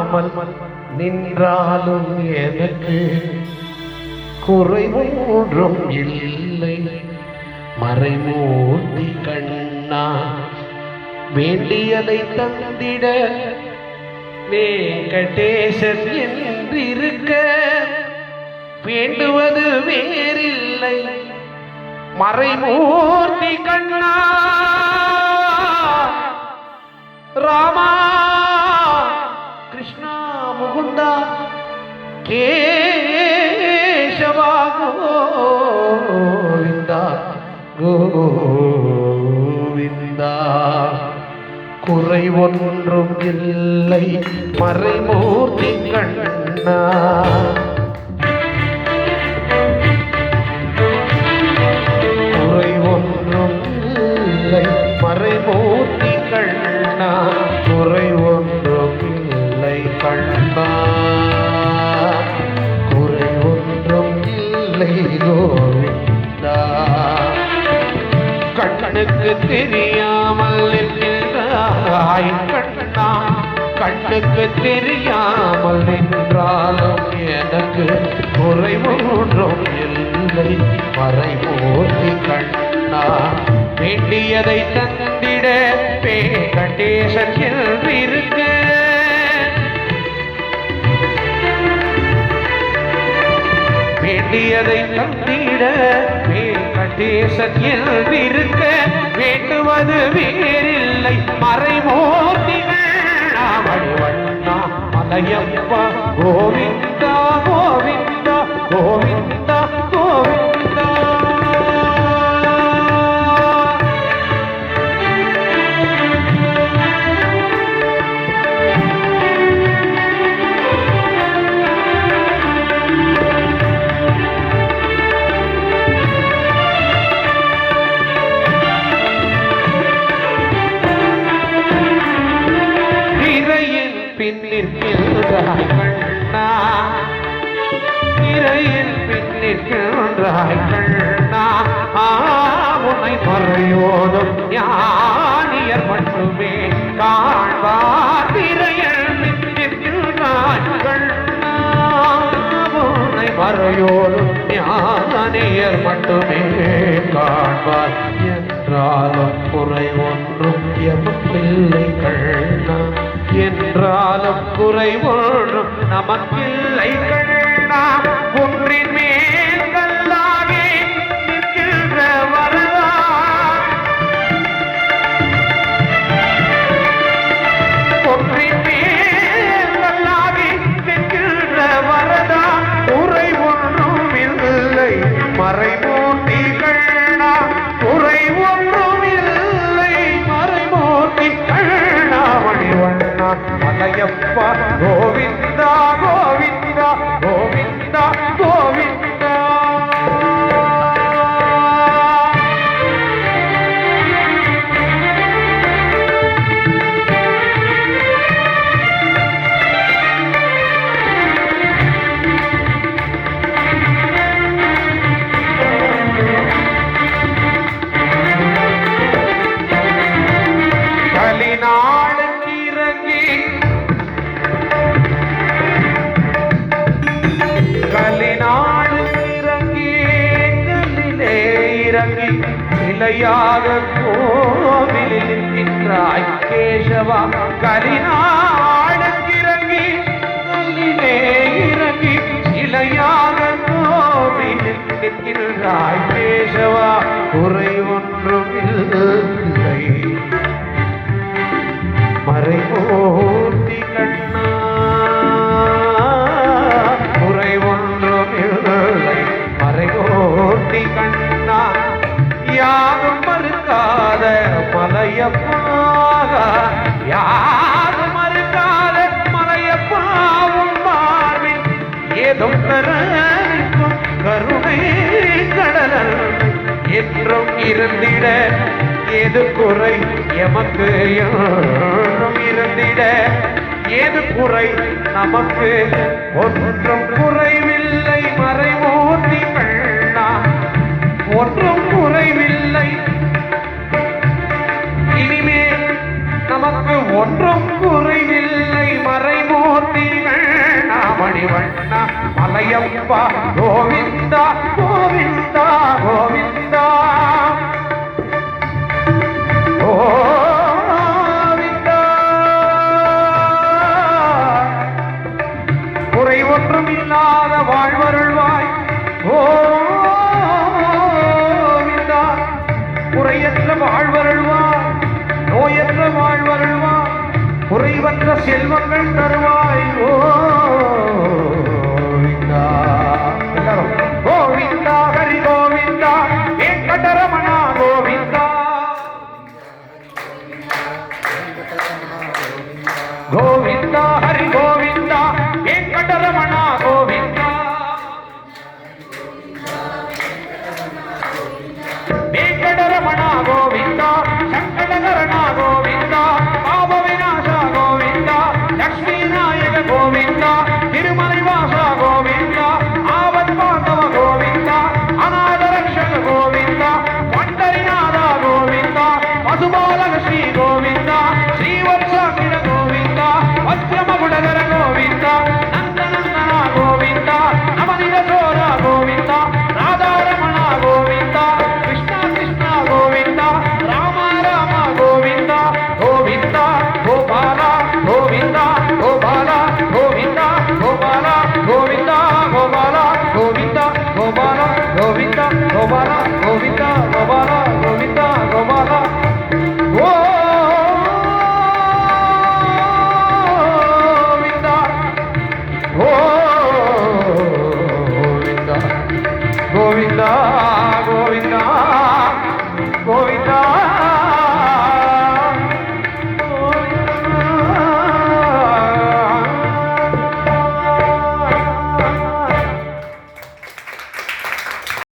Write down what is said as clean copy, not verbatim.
தெரியாமல் நின்றாலும் எனக்கு குறைவொன்றும் இல்லை. மறைமூர்த்தி கண்ணா வேண்டியதை தந்திட வெங்கடேசன் என்றிருக்க வேண்டுவது வேறில்லை. மறைமூர்த்தி கண்ணா ராமா கிருஷ்ணா முகுந்தா கேசவா கோவிந்தா கோவிந்தா. குறை ஒன்றும் இல்லை மறைமூர்த்தி கண்ணா. குறை ஒன்றும் இல்லை மறைமூர்த்தி கண்ணா. குறை ஒன்றும் இல்லை கண்ணா. குறை ஒன்றும் இல்லை கோவிந்தா. கண்ணுக்கு தெரியாமல் நின்றாய் கண்ணா. கண்ணுக்கு தெரியாமல் நின்றாலும் எனக்கு குறைவொன்றும் இல்லை. மறைமூர்த்தி கண்ணா வேண்டியதை தந்திட வெங்கடேசன் என்றிருக்க வேண்டியதை தந்திட வெங்கடேசன் என்றிருக்க வேண்டுவது வேறில்லை. மறைமூர்த்திகள் வடிவண்ணா மலையப்பா கோவிந்தா கோவிந்தா கோவிந்தா கோவிந்தா. பின்னிற்கின்றாய் கண்ணா. திரையில் பின்னிற்கின்றாய் கண்ணா. உன்னை மறையோதும் ஞானியர் மட்டுமே காண்பார். திரையில் பின்னிற்கின்றாய் கண்ணா. உன்னை மறையோதும் ஞானியர் மட்டுமே காண்பார். என்றாலும் குறை ஒன்றும் எமக்கில்லை கண்ணா. என்றாலும் குறை ஒன்றும் நமக்கில்லை கண்ணா. ஒன்றின் மேல் கல்லாகி நிற்கின்ற வரதா. ஒன்றின் மேல் கல்லாகி நிற்கின்ற வரதா. குறை ஒன்றும் இல்லை மறைமூர்த்தி கண்ணா. குறை ஒன்றும் இல்லை மறைமூர்த்தி கண்ணா. வடிவண்ணா மலையப்பா கோவிந்தா கோவிந்தா கோவிந்தா கோவிந்தா. நிலையாக கோவிலில் நின்றாய் கேசவா. கலிநாடுக்கிறங்கி கல்லிலே இறங்கி நிலையாக கோவிலில் நிற்கின்றாய் கேசவா. குறை ஒன்றும் இல்லை மறைமூர்த்தி கண்ணா. குறை ஒன்றும் இல்லை மறைமூர்த்தி கண்ணா. யாரும் மறுக்காத மலையப்பாக யாரும் மறுக்காத மலையப்பாவும் மார்பில் ஏதும் தரக்கும் கருணை கடல் என்றும் இருந்திட. ஏது குறை எமக்கு என்றும் இருந்திட. ஏது குறை நமக்கு ஒன்றும் குறைவில்லை மறைமூர்த்தி கண்ணா. ஒன்றும் குறைவில்லை இனிமேல் நமக்கு ஒன்றும் குறைவில்லை மறைமூர்த்தி மணிவண்ணா மலையப்பா கோவிந்தா கோவிந்தா கோவிந்தா கோவிந்தா. குறை ஒன்றும் இல்லாத வாழ்வருள்வாய் கோவிந்தா. குறையற்ற வாழ்வருள்வாய், நோயற்ற வாழ்வருள்வாய், குறைவற்ற செல்வங்கள் தருவாய் ஓ